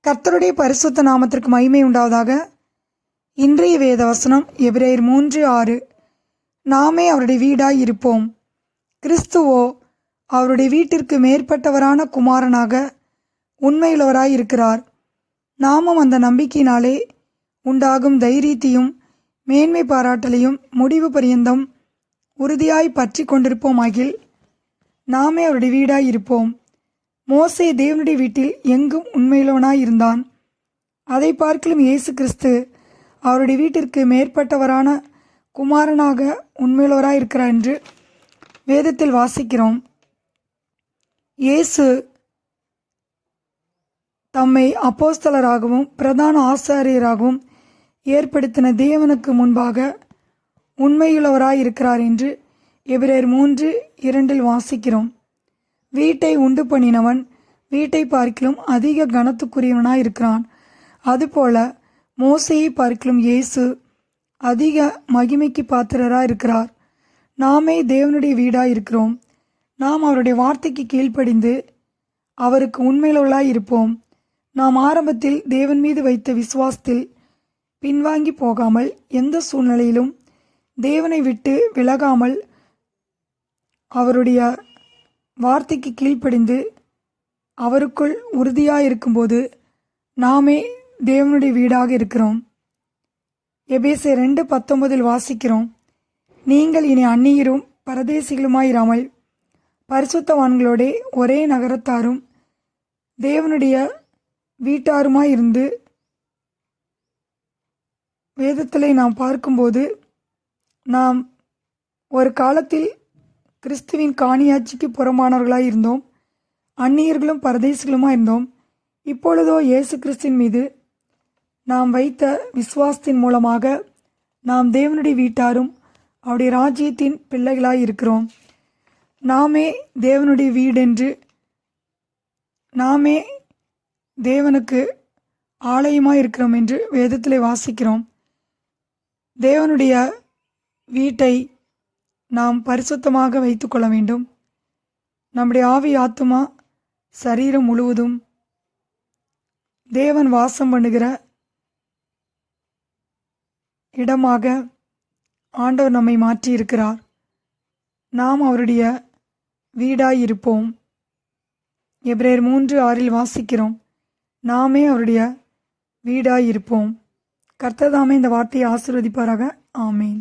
கர்த்தருடைய பரிசுத்த நாமத்திற்கு மகிமை உண்டாவதாக. இன்றைய வேத வசனம் எபிரேயர் 3:6. நாமே அவருடைய வீடாய் இருப்போம். கிறிஸ்துவோ அவருடைய வீட்டிற்கு மேற்பட்டவரான குமாரனாக உண்மையுள்ளவராய் இருக்கிறார். நாமும் அந்த நம்பிக்கையினாலே உண்டாகும் தைரியத்தையும் மேன்மை பாராட்டலையும் முடிவு பரியந்தம் உறுதியாய் பற்றி கொண்டிருப்போமாகில் நாமே அவருடைய வீடாய் இருப்போம். மோசே தேவனுடைய வீட்டில் எங்கும் உண்மையுள்ளவனாய் இருந்தான். அதை பார்க்கிலும் இயேசு கிறிஸ்து அவருடைய வீட்டிற்கு மேற்பட்டவரான குமாரனாக உண்மையுள்ளவராய் இருக்கிறார் என்று வேதத்தில் வாசிக்கிறோம். இயேசு தம்மை அப்போஸ்தலராகவும் பிரதான ஆசாரியராகவும் ஏற்படுத்தின தேவனுக்கு முன்பாக உண்மையுள்ளவராய் இருக்கிறார் என்று எபிரேயர் 3:2 வாசிக்கிறோம். வீட்டை உண்டு பண்ணினவன் வீட்டை பார்க்கிலும் அதிக கனத்துக்குரியவனாய் இருக்கிறான். அதுபோல மோசையை பார்க்கிலும் இயேசு அதிக மகிமைக்கு பாத்திரராய் இருக்கிறார். நாமே தேவனுடைய வீடாய் இருக்கிறோம். நாம் அவருடைய வார்த்தைக்கு கீழ்ப்படிந்து அவருக்கு உண்மையுள்ளவர்களாய் இருப்போம். நாம் ஆரம்பத்தில் தேவன் மீது வைத்த விசுவாசத்தில் பின்வாங்கி போகாமல், எந்த சூழ்நிலையிலும் தேவனை விட்டு விலகாமல் அவருடைய வார்த்தைக்கு கீழ்ப்படிந்து அவருக்குள் உறுதியாக இருக்கும்போது நாமே தேவனுடைய வீடாக இருக்கிறோம். எபேசியர் 2:19 வாசிக்கிறோம். நீங்கள் இனி அந்நியரும் பரதேசிகளுமாயிராமல் பரிசுத்தவான்களோடே ஒரே நகரத்தாரும் தேவனுடைய வீட்டாருமாயிருந்து. வேதத்தில் நாம் பார்க்கும்போது நாம் ஒரு காலத்தில் கிறிஸ்துவின் காணியாட்சிக்கு புறமானவர்களாய் இருந்தோம். அந்நியர்களும் பரதேசிகளுமாக இருந்தோம். இப்பொழுதோ இயேசு கிறிஸ்துவின் மீது நாம் வைத்த விசுவாசத்தின் மூலமாக நாம் தேவனுடைய வீட்டாரும் அவருடைய ராஜ்யத்தின் பிள்ளைகளாய் இருக்கிறோம். நாமே தேவனுடைய வீடென்று, நாமே தேவனுக்கு ஆலயமாய் இருக்கிறோம் என்று வேதத்தில் வாசிக்கிறோம். தேவனுடைய வீட்டை நாம் பரிசுத்தமாக வைத்து கொள்ள வேண்டும். நம்முடைய ஆவி, ஆத்துமா, சரீரம் முழுவதும் தேவன் வாசம் பண்ணுகிற இடமாக ஆண்டவர் நம்மை மாற்றி இருக்கிறார். நாம் அவருடைய வீடாய் இருப்போம். எபிரேயர் 3:6 வாசிக்கிறோம். நாமே அவருடைய வீடாய் இருப்போம். கர்த்தர் தாமே இந்த வார்த்தையை ஆசீர்வதிப்பாராக. ஆமேன்.